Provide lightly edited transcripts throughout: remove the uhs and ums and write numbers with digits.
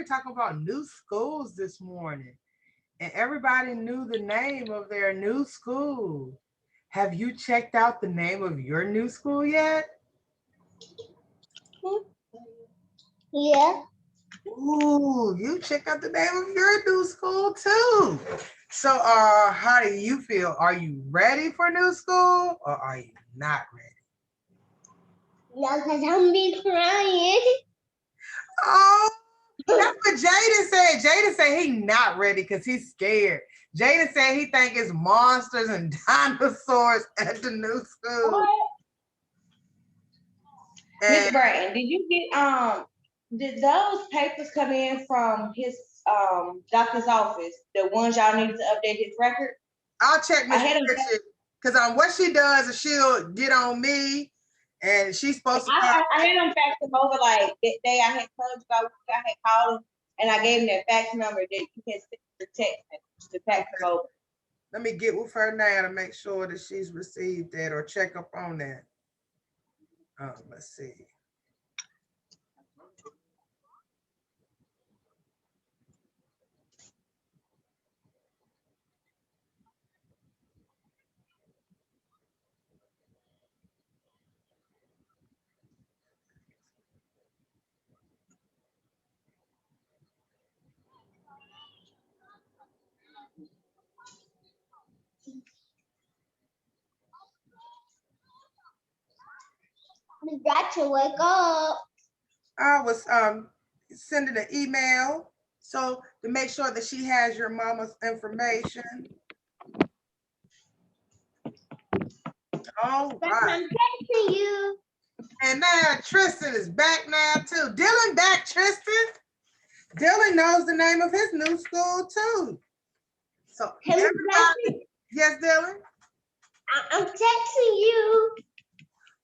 we're talking about new schools this morning, and everybody knew the name of their new school. Have you checked out the name of your new school yet? Yeah. Ooh, you check out the name of your new school too. So, how do you feel? Are you ready for new school, or are you not ready? No, because I'm be crying. Oh, that's what Jaden said. Jaden said he not ready because he's scared. Jaden said he think it's monsters and dinosaurs at the new school. Miss And Bratton, did those papers come in from his doctor's office? The ones y'all needed to update his record? I'll check I Miss had him. Patricia because what she does is she'll get on me, and she's supposed to call. I had him fax them over like that day I had told you about. I had called him and I gave him that fax number that you can send the text to fax them over. Let me get with her now to make sure that she's received that or check up on that. Let's see. We got to wake up. I was sending an email so to make sure that she has your mama's information. All But right. I'm texting you. And now Tristan is back now too. Dylan back, Tristan. Dylan knows the name of his new school too. So everybody, yes, Dylan. I'm texting you.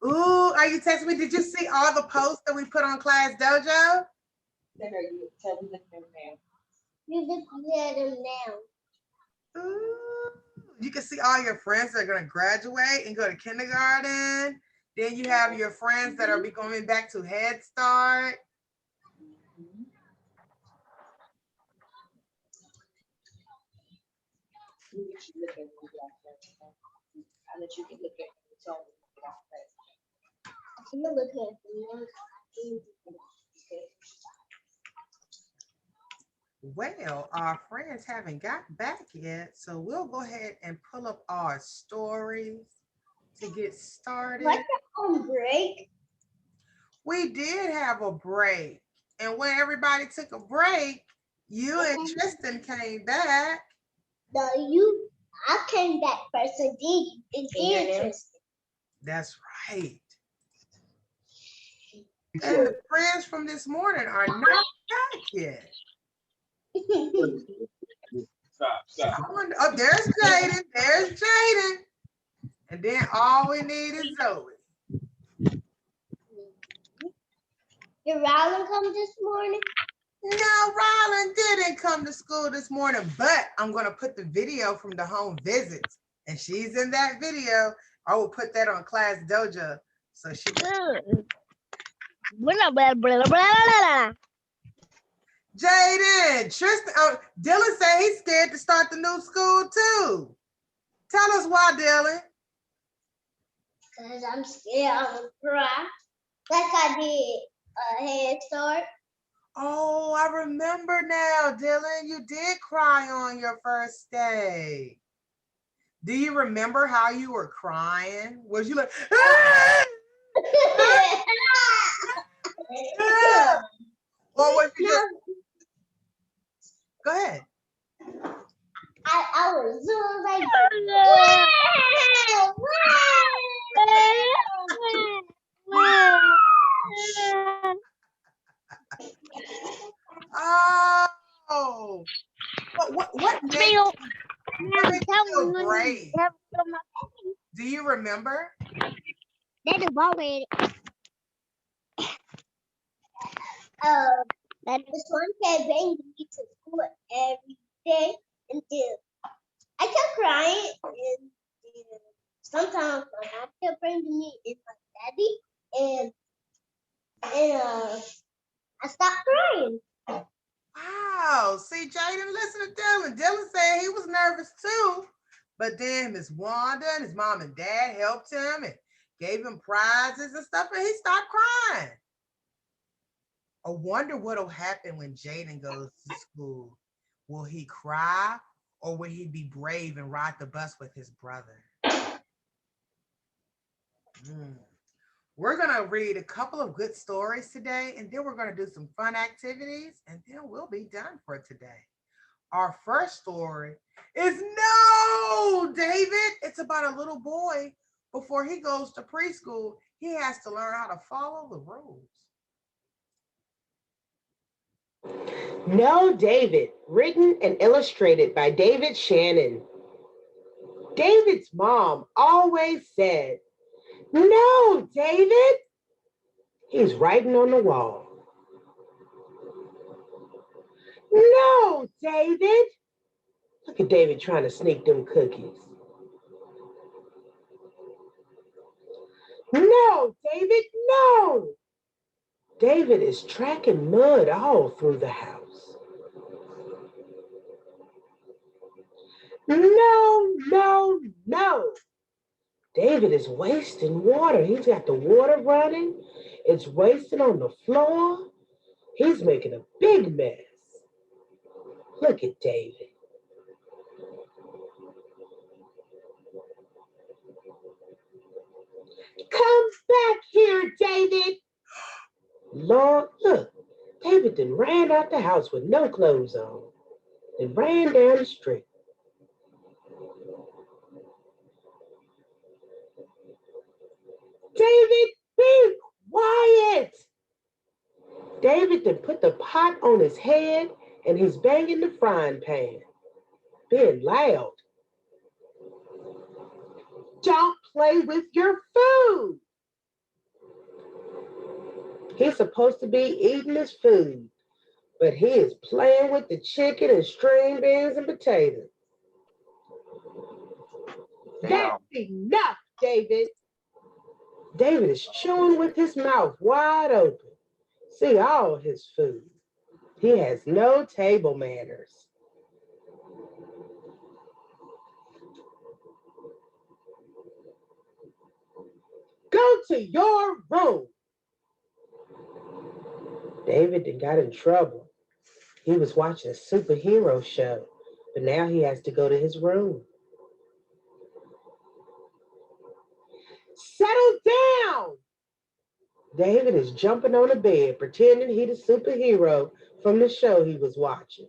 Ooh, are you texting me? Did you see all the posts that we put on Class Dojo? You look at them now. Ooh, you can see all your friends that are going to graduate and go to kindergarten. Then you have your friends that are be going back to Head Start. I'll let you look at it. I'm gonna look at them. Well, our friends haven't got back yet, so we'll go ahead and pull up our stories to get started. What's on break? We did have a break, and when everybody took a break, you and Tristan came back. No, I came back first, so did That's right. And the friends from this morning are not back yet. Stop. Oh, there's Jaden. There's Jaden. And then all we need is Zoe. Did Rylan come this morning? No, Rylan didn't come to school this morning, but I'm going to put the video from the home visits, and she's in that video. I will put that on Class Dojo. So she Jaden, Tristan, Dylan said he's scared to start the new school too. Tell us why, Dylan. Because I'm scared I'm gonna cry. Like I did Head Start. Oh, I remember now, Dylan. You did cry on your first day. Do you remember how you were crying? Was you like, ah! Ah! Or was you just... Go ahead. I was so like, Oh, what made you feel brave? Do you remember? that is already. That this one kept bringing me to school every day until I kept crying, and sometimes my mom kept bringing me and my daddy, and I stopped crying. Wow. See, Jaden, listen to Dylan. Dylan said he was nervous too. But then Miss Wanda and his mom and dad helped him and gave him prizes and stuff, and he stopped crying. I wonder what'll happen when Jaden goes to school. Will he cry or will he be brave and ride the bus with his brother? Mm. We're going to read a couple of good stories today, and then we're going to do some fun activities, and then we'll be done for today. Our first story is No, David. It's about a little boy. Before he goes to preschool, he has to learn how to follow the rules. No, David, written and illustrated by David Shannon. David's mom always said, "No, David." He's writing on the wall. "No, David." Look at David trying to sneak them cookies. "No, David, no." David is tracking mud all through the house. "No, no, no." David is wasting water. He's got the water running. It's wasting on the floor. He's making a big mess. Look at David. "Come back here, David." Lord, look. David then ran out the house with no clothes on and ran down the street. "David, be quiet." David then put the pot on his head and he's banging the frying pan, being loud. "Don't play with your food." He's supposed to be eating his food, but he is playing with the chicken and string beans and potatoes. "That's enough, David." David is chewing with his mouth wide open. See all his food. He has no table manners. "Go to your room." David then got in trouble. He was watching a superhero show, but now he has to go to his room. "Settle down." David is jumping on the bed, pretending he's a superhero from the show he was watching.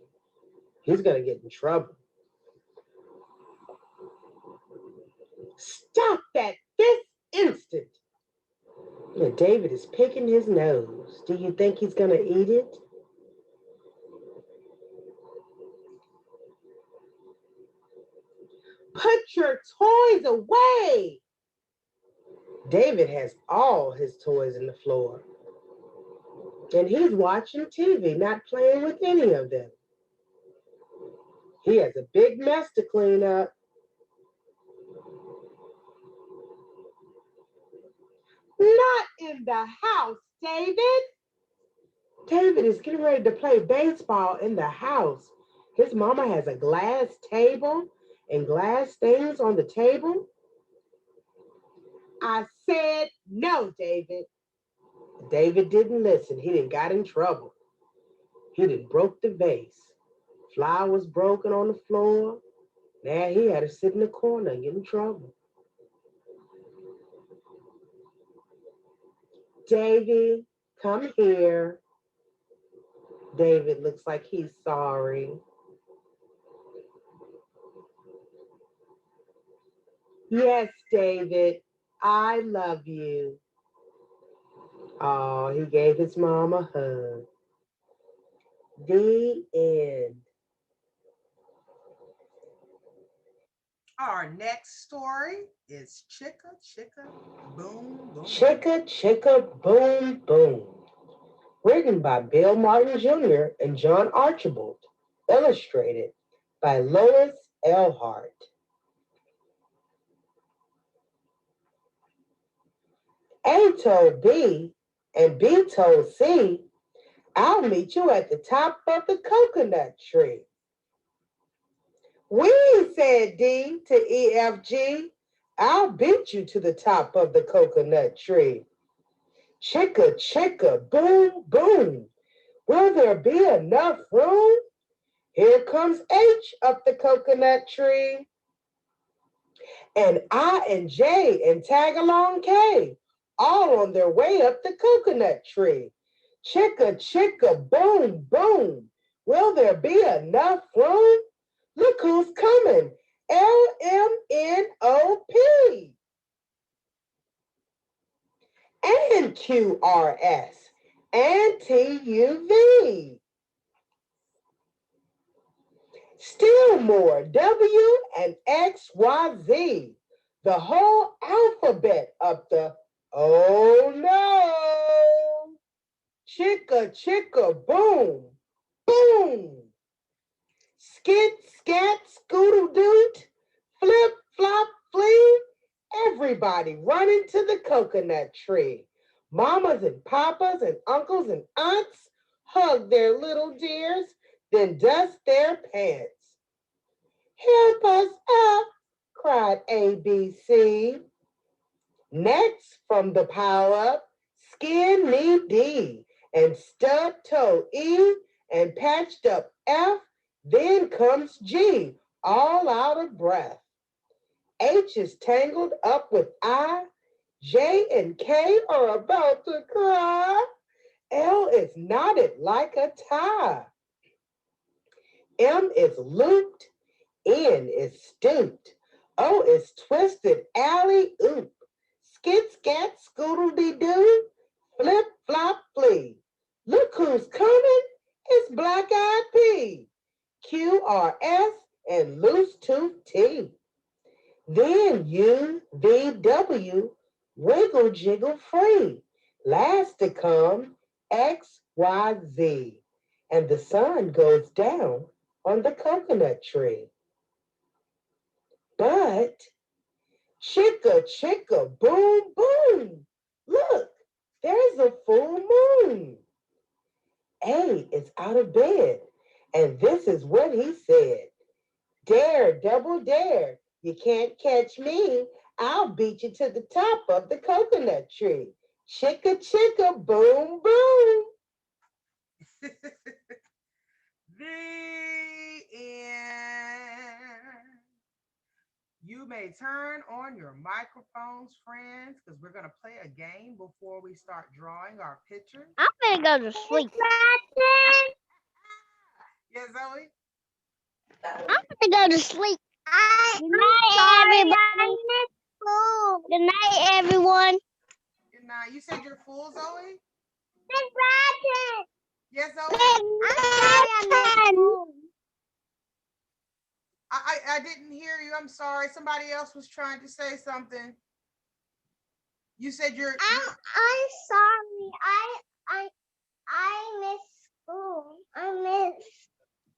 He's going to get in trouble. "Stop that this instant." And David is picking his nose. Do you think he's going to eat it? "Put your toys away." David has all his toys on the floor. And he's watching TV, not playing with any of them. He has a big mess to clean up. "Not in the house, David." David is getting ready to play baseball in the house. His mama has a glass table and glass things on the table. "I said no, David." David didn't listen. He didn't got in trouble. He didn't broke the vase. Flour was broken on the floor. Now he had to sit in the corner and get in trouble. "David, come here." David looks like he's sorry. "Yes, David, I love you." Oh, he gave his mom a hug. The end. Our next story is Chicka Chicka Boom Boom. Chicka Chicka Boom Boom. Written by Bill Martin Jr. and John Archibald. Illustrated by Lois Elhart. A told B and B told C I'll meet you at the top of the coconut tree. We, said D to EFG. I'll beat you to the top of the coconut tree. Chicka, chicka, boom, boom. Will there be enough room? Here comes H up the coconut tree. And I and J and tag along K, all on their way up the coconut tree. Chicka, chicka, boom, boom. Will there be enough room? Look who's coming. LMNOP. And QRS and TUV. Still more, W and XYZ. The whole alphabet up the, oh no. Chicka, chicka, boom, boom. Skit, scat, scoodle doot, flip, flop, flee. Everybody running to the coconut tree. Mamas and papas and uncles and aunts hug their little dears, then dust their pants. Help us up, cried ABC. Next from the pile up, skin knee D and stub toe E and patched up F. Then comes G, all out of breath. H is tangled up with I. J and K are about to cry. L is knotted like a tie. M is looped. N is stooped. O is twisted alley oop. Skit scat scoodle dee doo. Flip flop flee. Look who's coming. It's Black Eyed P. QRS and Loose Tooth T. Then U, V, W, wiggle jiggle free. Last to come, X, Y, Z. And the sun goes down on the coconut tree. But chicka, chicka, boom, boom. Look, there's a full moon. A is out of bed, and this is what he said. Dare, double dare. You can't catch me. I'll beat you to the top of the coconut tree. Chicka, chicka, boom, boom. The end. You may turn on your microphones, friends, because we're going to play a game before we start drawing our pictures. I'm gonna go to sleep. Yes, Zoe? I'm gonna go to sleep. Good night, everybody. Good night, everyone. Good night. You said you're full, Zoe? Good night. Yes, Zoe? I didn't hear you. I'm sorry. Somebody else was trying to say something. You said you're. I'm sorry. I miss school. I miss.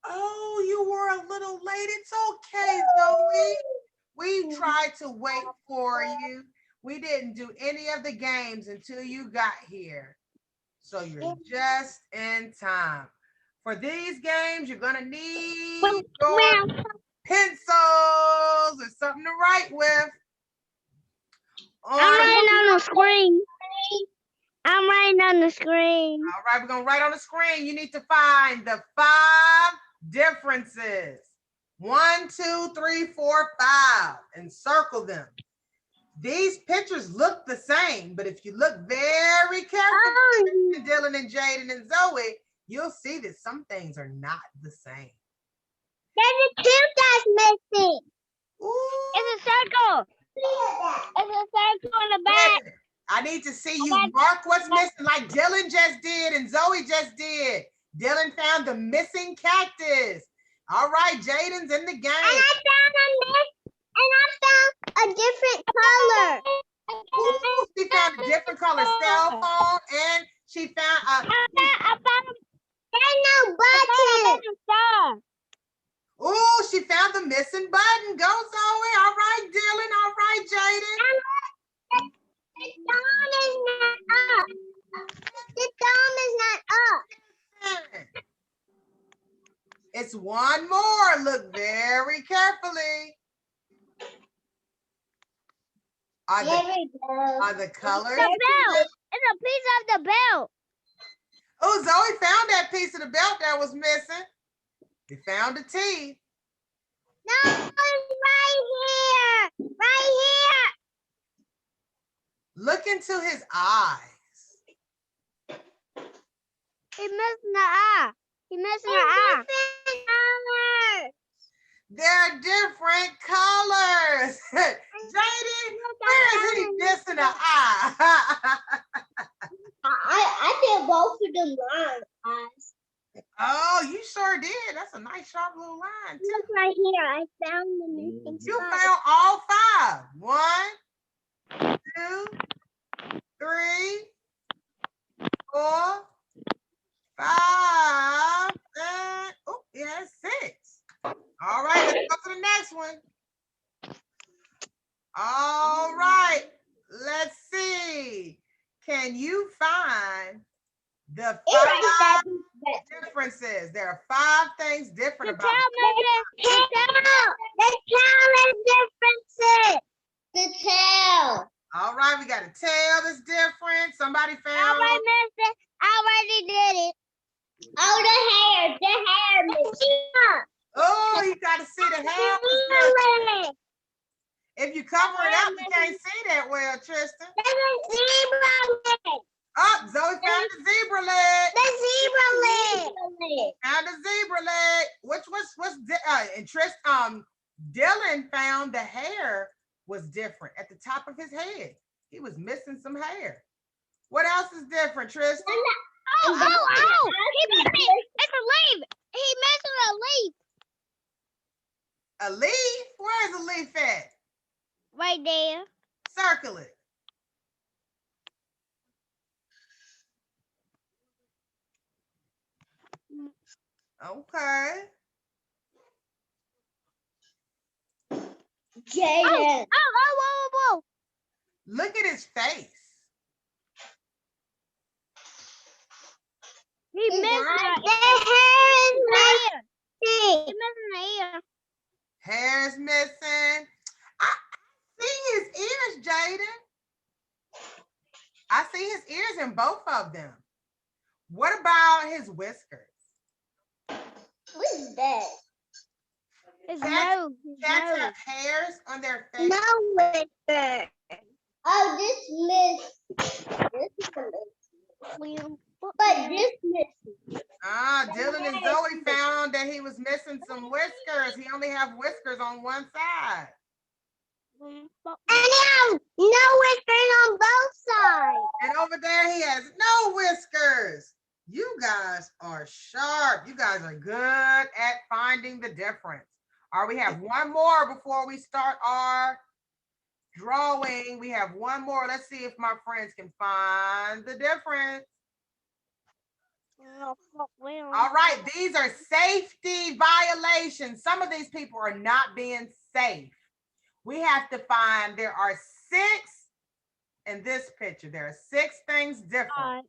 Oh, you were a little late. It's okay, Zoe. We tried to wait for you. We didn't do any of the games until you got here. So you're just in time. For these games, you're gonna need your pencils or something to write with. I'm writing on the screen. I'm writing on the screen. All right, we're gonna write on the screen. You need to find the 5 differences. 1, 2, 3, 4, 5, and circle them. These pictures look the same, but if you look very carefully, Dylan and Jaden and Zoe, you'll see that some things are not the same. There's a tooth that's missing. Ooh. It's a circle. It's a circle in the back. I need to see you mark what's missing like Dylan just did and Zoe just did. Dylan found the missing cactus. All right, Jaden's in the game. And I found a different color. Ooh, she found a different color cell phone and she found a... There's no button. Ooh, she found the missing button. Go, Zoe. All right, Dylan. All right, Jaden. The thumb is not up. The thumb is not up. very carefully. Are There the, we go. are the colors? The belt. It's a piece of the belt. Oh, Zoe found that piece of the belt that was missing. We found the teeth. No, it's right here. Right here. Look into his eyes. He's missing the eye. He's missing the eye. They're different colors. Jaden, where is he missing an eye? I did both of them eyes. Oh, you sure did. That's a nice sharp little line too. Look right here. I found the missing You spot. found all 5. 1, 2, 3, 4, 5, and oh, yeah, 6. All right, let's go to the next one. All right, let's see. Can you find the 5 differences? There are 5 things different The about tail missing. The tail is differences. The tail. All right, we got a tail that's different. Somebody I found. already missed it. I already did it. Oh, the hair missing. Oh, you got to see the hair. was different. If you cover it up, you can't see that well, Tristan. Oh, Zoe found the zebra leg. Found the zebra leg. And Tristan, Dylan found the hair was different at the top of his head. He was missing some hair. What else is different, Tristan? Oh! He missed it. It's a leaf. He missing a leaf. A leaf? Where's the leaf at? Right there. Circle it. Okay. Jaden. Whoa. Look at his face. He missing eyes. the ear. He missing the ear. Hair's missing. I see his ears, Jaden. I see his ears in both of them. What about his whiskers? What is that? His Cats- nose. His Cats nose. have hairs on their face. whisker. Oh, this is missing. But this missing. Dylan and Zoe found that he was missing some whiskers. He only have whiskers on one side. And no whiskers on both sides. And over there, he has no whiskers. You guys are sharp. You guys are good at finding the difference. All right, we have one more before we start our drawing. We have one more. Let's see if my friends can find the difference. All right, these are safety violations. Some of these people are not being safe. We have to find, there are 6 in this picture. There are 6 things different.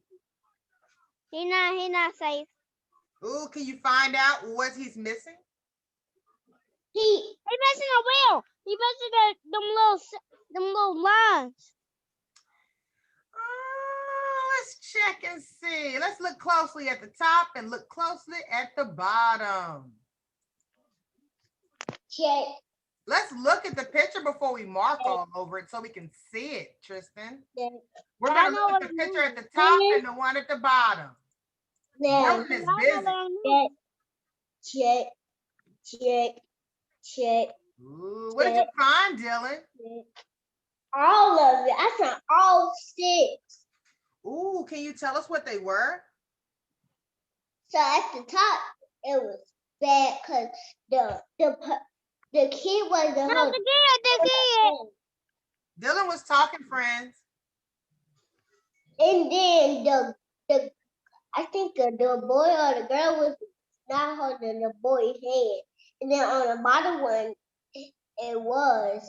He not safe. Ooh, can you find out what he's missing? He missing a wheel. He missing them little lines. Let's check and see. Let's look closely at the top and look closely at the bottom. Check. Let's look at the picture before we mark all over it so we can see it, Tristan. Yeah. We're I gonna know look at what the it picture at means. the top and the one at the bottom. Now, Dylan is busy. check. Ooh, what did you find, Dylan? All of it. I found all 6. Ooh, can you tell us what they were? So at the top, it was bad because the kid was the No, the kid. Dylan was talking, friends. And then the I think the boy or the girl was not holding the boy's hand. And then on the bottom one, it was.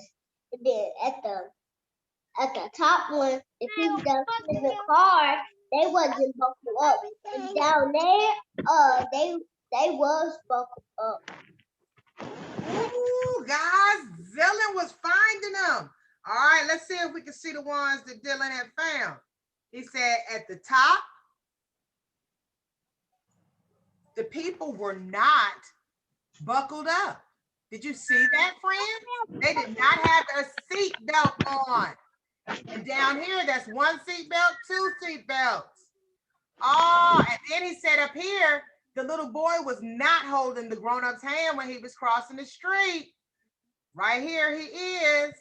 And then at the top one, the people that was in the car, they wasn't buckled up. And down there, they was buckled up. All right, let's see if we can see the ones that Dylan had found. He said at the top, the people were not buckled up. Did you see that, friends? They did not have a seat belt on. And down here, that's one seat belt, two seat belts. Oh, and then he said up here, the little boy was not holding the grown-up's hand when he was crossing the street. Right here he is.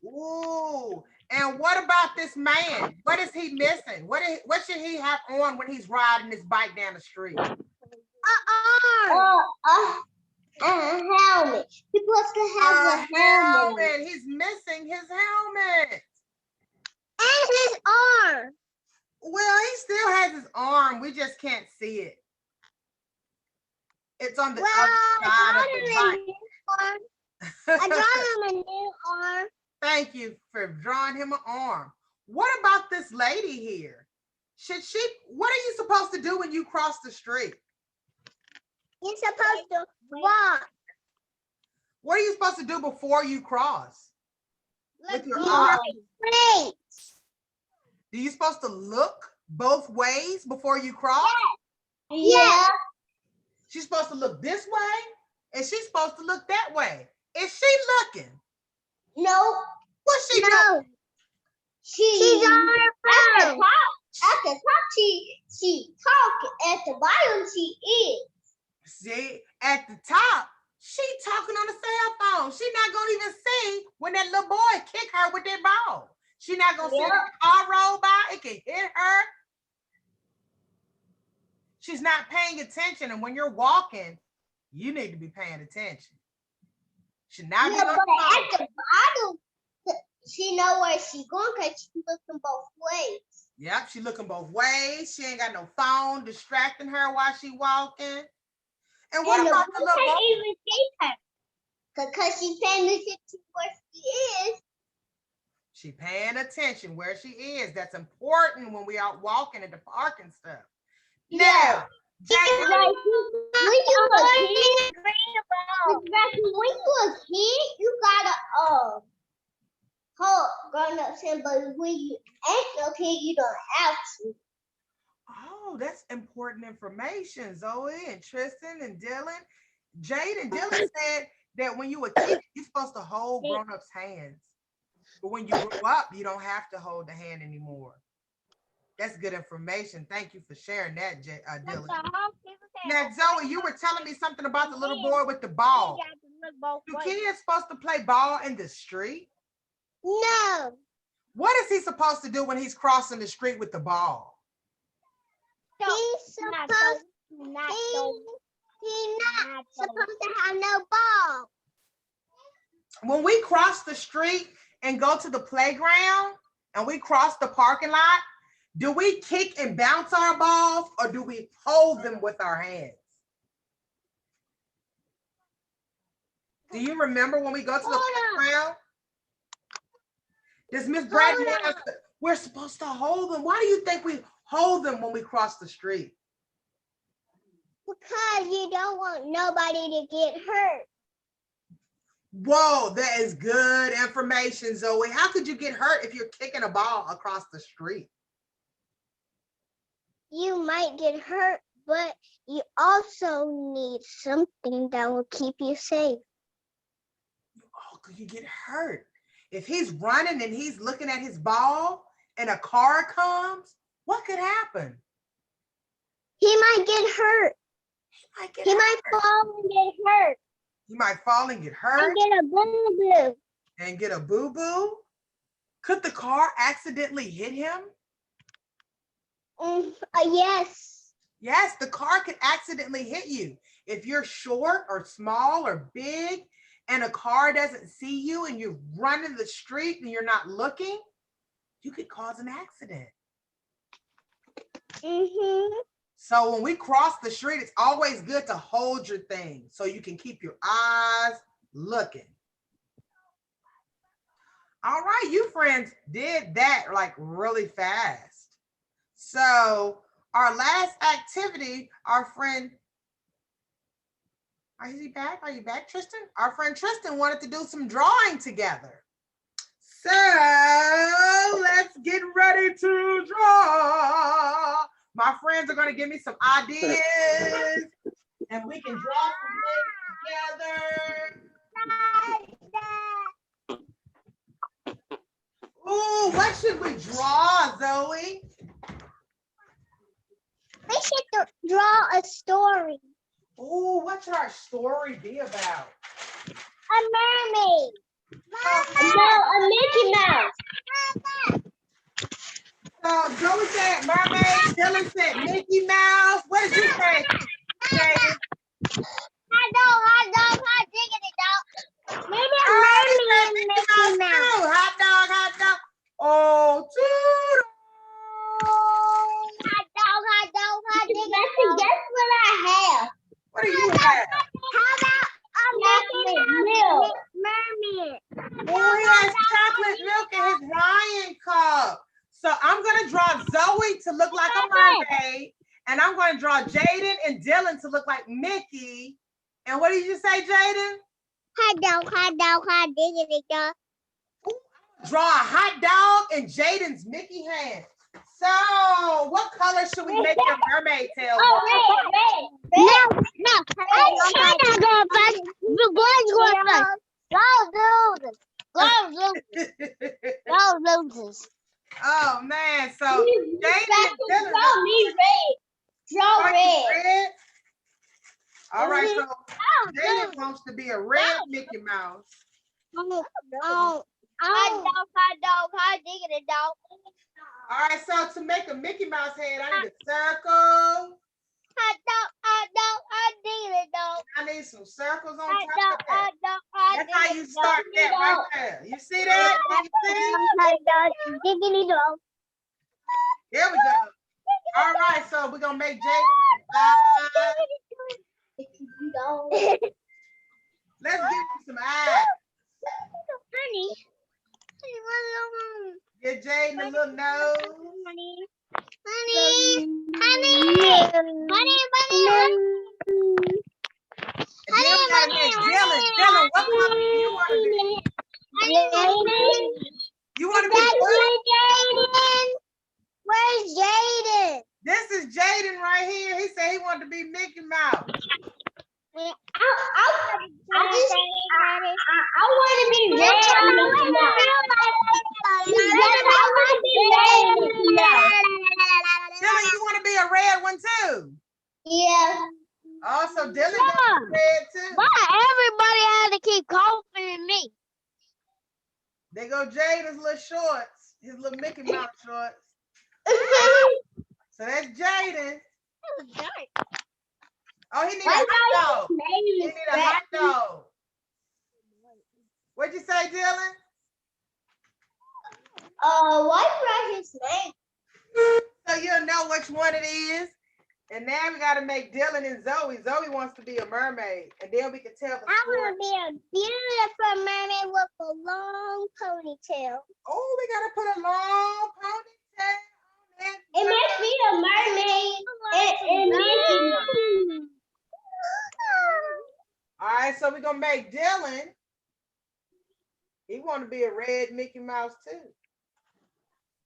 Ooh. And what about this man? What is he missing? What should he have on when he's riding his bike down the street? A helmet. He's supposed to have a helmet. He's missing his helmet. And his arm. Well, he still has his arm. We just can't see it. It's on the other side of the bike. I draw him a new arm. Thank you for drawing him an arm. What about this lady here? What are you supposed to do when you cross the street? You're supposed to walk. What are you supposed to do before you cross? With your go. eyes? Wait. Are you supposed to look both ways before you cross? Yeah. She's supposed to look this way, and she's supposed to look that way. Is she looking? No. What's she doing? No. She's on her phone. At the top, she talking. At the bottom, she is. See, at the top, she talking on the cell phone. She not gonna even see when that little boy kick her with that ball. She not gonna see when the car roll by, it can hit her. She's not paying attention, and when you're walking, you need to be paying attention. Should not be Yeah, on but the phone. at the bottom, she know where she going because she looking both ways. Yep, she looking both ways. She ain't got no phone distracting her while she walking. And what about the little boy? Even see her because she's paying attention to where she is. She paying attention where she is. That's important when we out walking at the park and stuff. Yeah. Now, Like, when you a kid, when you a kid, you gotta hold grown-ups in, but when you ain't a kid, you don't have to. oh, that's important information, Zoe and Tristan and Dylan. Jade and Dylan said that when you a kid, you're supposed to hold grown-ups' hands. But when you grow up, you don't have to hold the hand anymore. That's good information. Thank you for sharing that, Dylan. Now, Zoe, you were telling me something about the little boy with the ball. Do kids supposed to play ball in the street? No. What is he supposed to do when he's crossing the street with the ball? He's supposed he's not supposed to have no ball. When we cross the street and go to the playground and we cross the parking lot, do we kick and bounce our balls or do we hold them with our hands? Do you remember when we go to the playground? Does Miss Bradley want us to, we're supposed to hold them? Why do you think we hold them when we cross the street? Because you don't want nobody to get hurt. Whoa, that is good information, Zoe. How could you get hurt if you're kicking a ball across the street? You might get hurt, but you also need something that will keep you safe. Oh, could you get hurt? If he's running and he's looking at his ball and a car comes, what could happen? He might get hurt. He might fall and get hurt. He might fall and get hurt. And get a boo-boo. And get a boo-boo? Could the car accidentally hit him? Yes. Yes, the car could accidentally hit you. If you're short or small or big and a car doesn't see you and you're running the street and you're not looking, you could cause an accident. So when we cross the street, it's always good to hold your thing so you can keep your eyes looking. All right, you friends did that like really fast. So our last activity, our friend, is he back? Are you back, Tristan? Our friend Tristan wanted to do some drawing together. So let's get ready to draw. My friends are gonna give me some ideas and we can draw some things together. Ooh, what should we draw, Zoe? We should draw a story. Ooh, what should our story be about? A mermaid. No, a Mickey Mouse. So Zoe said mermaid, Dylan said Mickey Mouse. What did you say, Jaden? Hot dog, diggity dog. Maybe a Oh, he said mermaid and Mickey Mickey Mouse Mouse. too. Hot dog, hot dog. Oh, toodle. Hot dog, diggity That's dog. guess what I have. What do you have? How about a Mickey Chocolate Mouse milk. mermaid? Oh, he has chocolate milk in his Ryan cup. So I'm gonna draw Zoe to look like a mermaid, and I'm gonna draw Jaden and Dylan to look like Mickey. And what did you say, Jaden? Hot dog, diggity dog. Draw a hot dog in Jaden's Mickey hand. So what color should we make your mermaid tail? Oh, red. No. I'm going first. We're going first. Go losers. Oh man, so Jaden and Dylan. Draw me red. Draw Are you red. red? All right, so Oh, Jaden wants to be a red Mickey Mouse. Hot dog, diggity dog. All right, so to make a Mickey Mouse head, I need a circle. Hot dog, diggity dog. I need some circles on Hot top of that. dog, That's how you start that right there. You see that? You see? Hot dog, diggity dog. Here we go. All right, so we're gonna make Jaden. Let's give you some eyes. Honey. Get Jaden a little nose. Honey. And then we gotta make Dylan. Dylan, what color do you want to be? You want to be what? Where's Jaden? This is Jaden right here. He said he wanted to be Mickey Mouse. I want to be red. Dylan, you want to be a red one too? Yeah. Also, Dylan got red too. Why everybody had to keep coughing me? There go Jaden's little shorts, his little Mickey Mouse shorts. So that's Jaden. Oh, he need a hot dog. He need a hot dog. What'd you say, Dylan? Why write his name? So you'll know which one it is. And now we gotta make Dylan and Zoe. Zoe wants to be a mermaid. And then we can tell the I story. want to be a beautiful mermaid with a long ponytail. Oh, we gotta put a long ponytail on that. It makes me a mermaid and Mickey Mouse. All right, so we're gonna make Dylan. He want to be a red Mickey Mouse too.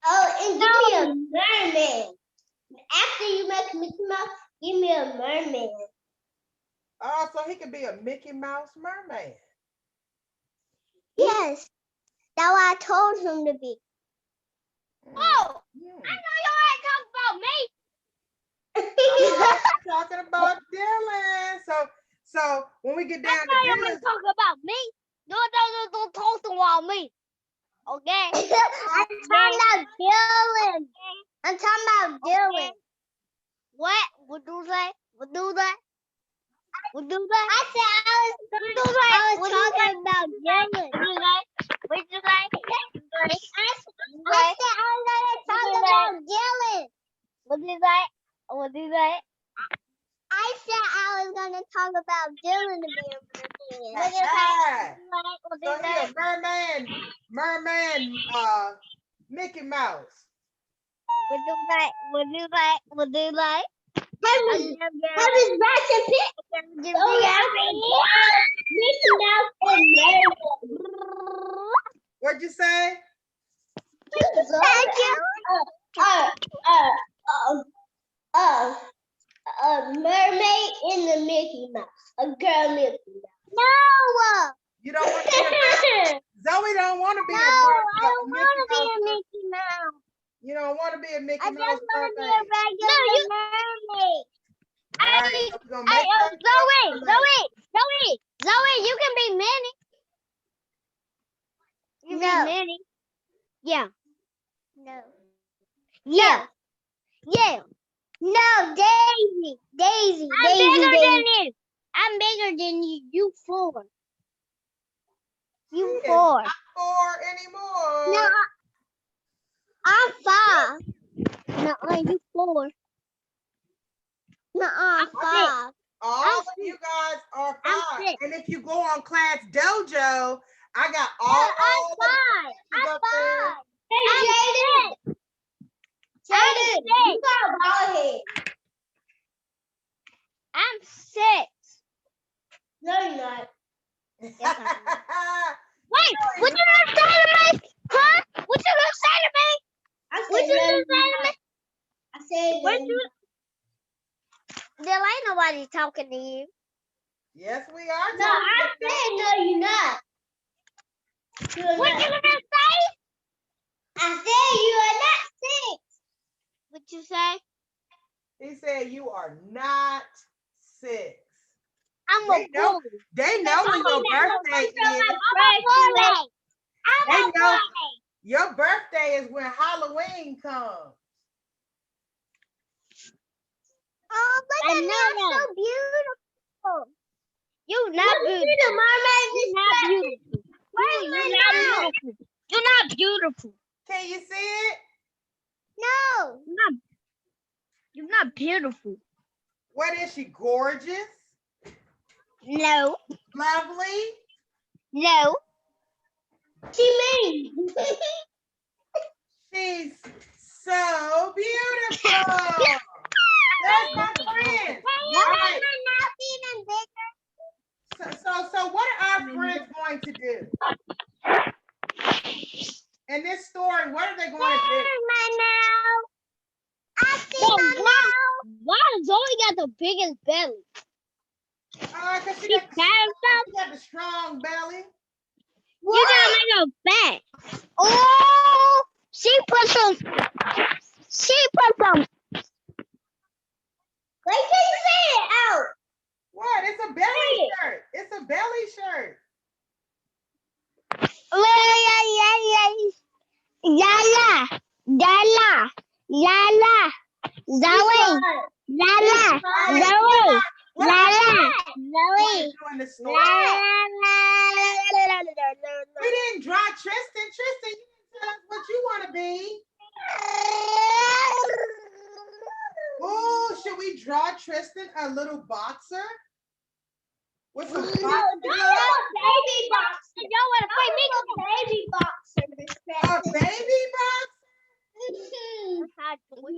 Oh, and give me a mermaid. After you make Mickey Mouse, give me a mermaid. Oh, so he could be a Mickey Mouse merman. Yes, that's what I told him to be. Oh, Hmm. I know you ain't talking about me. I'm talking about Dylan. So when we get down to You Dylan, ain't talking about me. Don't talk about me. Okay? I'm talking about Dylan. I'm talking about Dylan. What? What do that? What do that? What do that? I said I was talking about Dylan. What do that? I said I was gonna talk about Dylan. What do that? What do that? I said I was gonna talk about Dylan to be a merman. What do that? What do so he that? a merman, Mickey Mouse. What do that? What do that? What do that? Heaven's back and pick. Oh, yeah. Mickey Mouse and mermaid. What'd you say? Thank you. A mermaid in the Mickey Mouse. A girl Mickey Mouse. No. You don't want to be a Zoe don't want to be No, a I Mickey don't want to be a Mouse. Mickey Mouse. You don't want to be a Mickey I Mouse just want to be a mermaid. regular mermaid. All right, so we're gonna Hey, make her a mermaid. Zoe, you can be Minnie. You No. be Minnie. Yeah. No. Yeah. Yeah. No, Daisy. Daisy. I'm Daisy. bigger Daisy. than you. I'm bigger than you. You 4. You She is 4. not 4 anymore. No, I'm 5. No, you 4. No, I'm 5. All of you guys are I'm 5. 6. And if you go on Class Dojo, I got No, all I'm the 5. classes up there. Hey, Jaden. Jaden, you got a bald head. I'm 6. No, you're not. Yes, I am. Wait, what you gonna say to me? Huh? What you gonna say to me? I What said you no, gonna you're say to me? not. I said What no, you? There ain't nobody talking to you. Yes, we are. no, I said no, you're not. You're What not. you gonna say? I said you are not 6. What you say? He said you are not 6. I'm They a know- bully. They know when your birthday is. I'm a bully. They I'm a know bully. your birthday is when Halloween comes. Oh, look I at me, know I'm that. so beautiful. You not Let me beautiful. see the mermaid You not beautiful. Where's You my not mouth? beautiful. You're not beautiful. Can you see it? No. You're not beautiful. What is she? Gorgeous? No. Lovely? No. She mean. She's so beautiful. That's my friend. All right. So what are our friends going to do? In this story, what are they going to do? Why does Zoe got the biggest belly? Because She fat she got the strong belly. You gotta make her fat. Oh, she put some. Wait till you say it out. What? It's a belly shirt. It's a belly shirt. Zoe. What are our friends doing the story? We didn't draw Tristan. Tristan, you didn't tell us what you want to be. Oh, should we draw Tristan a little boxer? With some boxing gloves? Baby boxer. Y'all wanna fight me? Baby boxer. A baby boxer?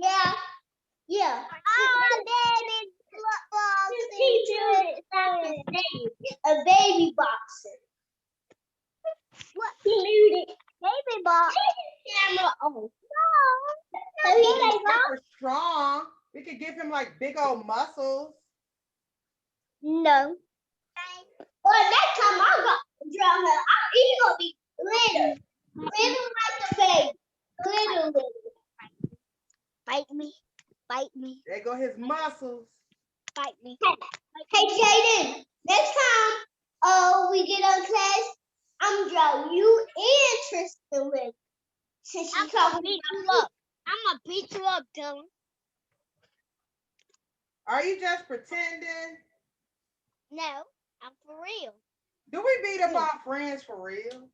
Yeah. Yeah. A baby boxer. What? Baby boxer. Camera on. No. Super strong. We could give him like big old muscles. No. Well, next time I'm gonna draw her, he's gonna be little. Little like a baby. Little. Bite me. There go his muscles. Bite me. Hey Jaden, next time we get on class, I'm gonna draw you and Tristan with. Since I'm you gonna talking beat you about up. I'm gonna beat you up, Dylan. Are you just pretending? No, I'm for real. Do we beat up our friends for real?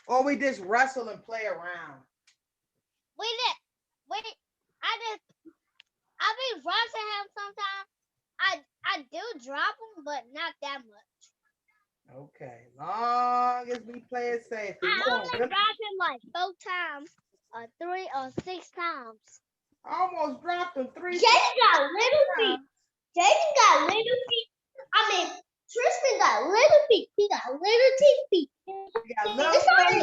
Or we just wrestle and play around? I be rushing him sometimes. I do drop him, but not that much. Okay, long as we play it safe. I only drop him like 4 times, or 3 or 6 times. I almost dropped him 3 Jaden got little feet. Jaden got little feet. I mean, Tristan got little feet. He got little teeth feet. We got little It's only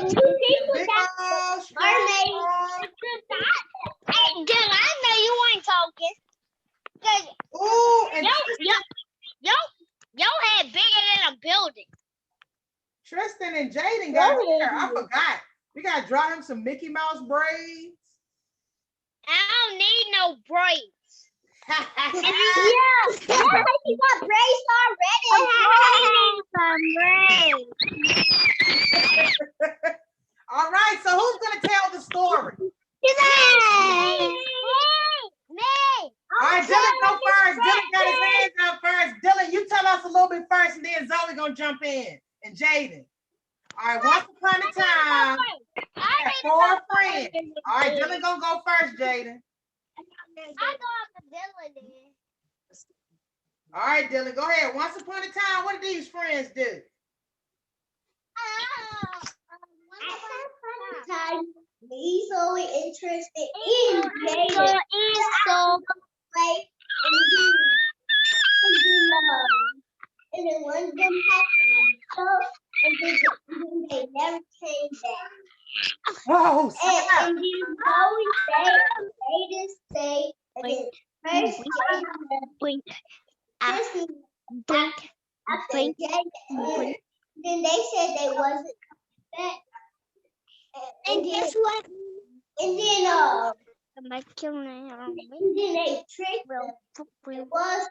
Tristan and Jaden got Zoe hair. I is- forgot. We gotta draw him some Mickey Mouse braids. I don't need no braids. Yeah, she got braids already. All right, so who's gonna tell the story? Me. All right, Dylan, go first. Dylan got his hands up first. Dylan, you tell us a little bit first, and then Zoe gonna jump in, and Jaden. All right, once upon a time, had 4 friends. All right, Dylan gonna go first, Jaden. I go after Dylan then. All right, Dylan, go ahead. Once upon a time, what did these friends do? Time, me, Zoe, interested in Jaden. So Play and then one of them had to go, and then they never came back. Whoa, And snap. then Jaden stayed, and then first blink, Jaden, blink, after blink, Jaden, then they said they wasn't back. and guess what? And then My killing and then they tricked them. It was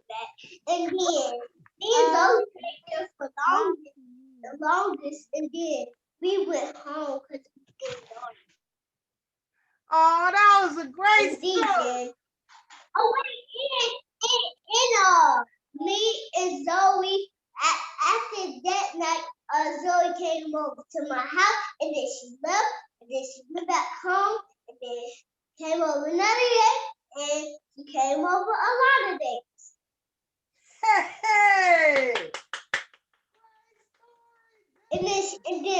that. And then those tricked us for the longest, and then we went home because it was getting dark. Oh, that was a great And story. then, oh wait, and me and Zoe, after that night, Zoe came over to my house, and then she left, and then she went back home, and then she came over another day, and she came over a lot of days. Hey. And then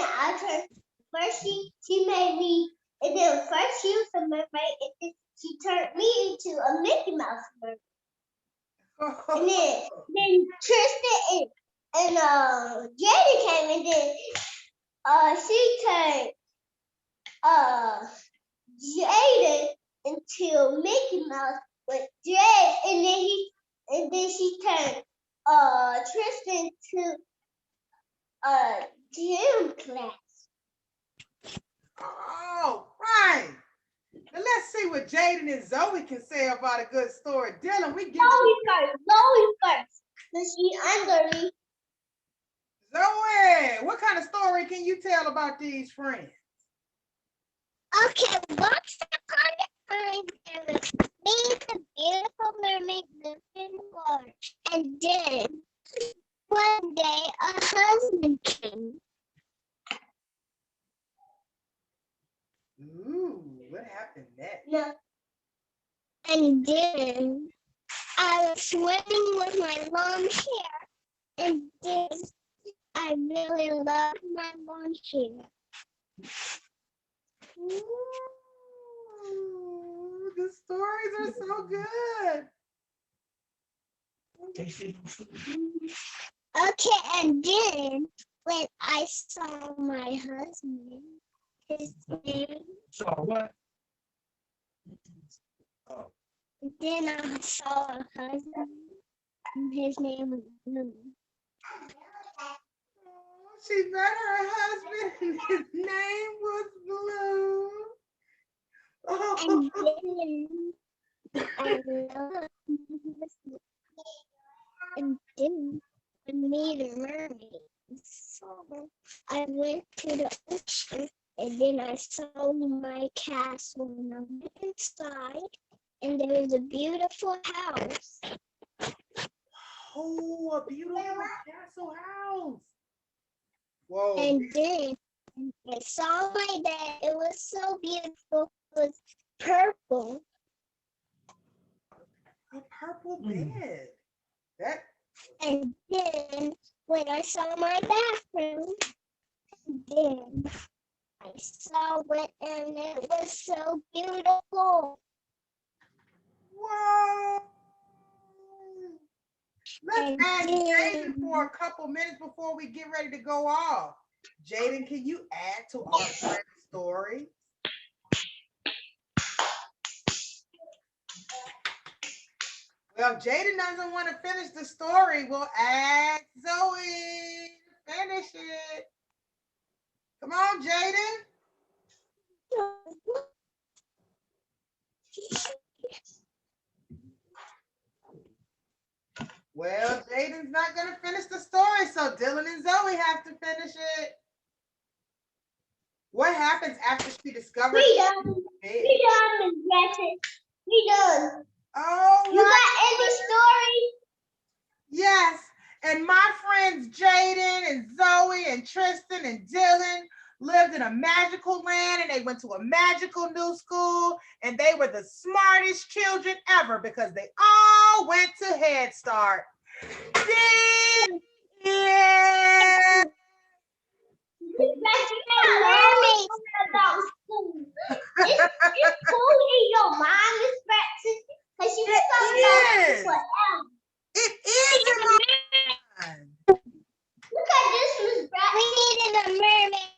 I turned first she made me, and then first she was a mermaid, and then she turned me into a Mickey Mouse mermaid. And then Tristan and Jaden came, and then she turned Jaden into Mickey Mouse with Jay, and then she turned Tristan to gym class. Oh, right. Now let's see what Jaden and Zoe can say about a good story. Dylan, we give Zoe first, cause she under me. Zoe, what kind of story can you tell about these friends? Okay, once upon a time, there was me, the beautiful mermaid, lived in the water. And then, one day, a husband came. Ooh, what happened next? No, And then, I was swimming with my long hair. And then, I really loved my long hair. Ooh, the stories are so good. Okay, and then, when I saw my husband, his name, So what? then I saw a husband, and his name was Blue. She met her husband and his name was Blue. And Oh. then I loved him. And then I made a mermaid. So I went to the ocean, and then I saw my castle, and I went inside, and there was a beautiful house. Oh, a beautiful castle house. Whoa. And then I saw my bed. It was so beautiful. It was purple. A purple bed. That And then when I saw my bathroom, then I saw it, and it was so beautiful. whoa. Let's And ask then- Jaden for a couple minutes before we get ready to go off. Jaden, can you add to our friend's story? Well, if Jaden doesn't want to finish the story, we'll ask Zoe to finish it. Come on, Jaden. Well, Jaden's not gonna finish the story, so Dylan and Zoe have to finish it. What happens after she discovers? We done, Miss Gretchen. We done. Oh, You got any story? yes. And my friends Jaden and Zoe and Tristan and Dylan lived in a magical land, and they went to a magical new school, and they were the smartest children ever because they all went to Head Start. Yeah. Miss Gretchen, you learning about school. It's cool in your mind, Miss Gretchen, because you just talking about is. school forever. It is in my mind. Look at this, Miss Gretchen. We needed a mermaid.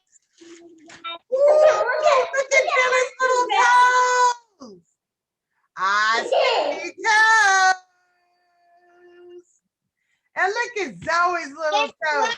Ooh, look at Dylan's little toes. I see toes. And look at Zoe's little toes.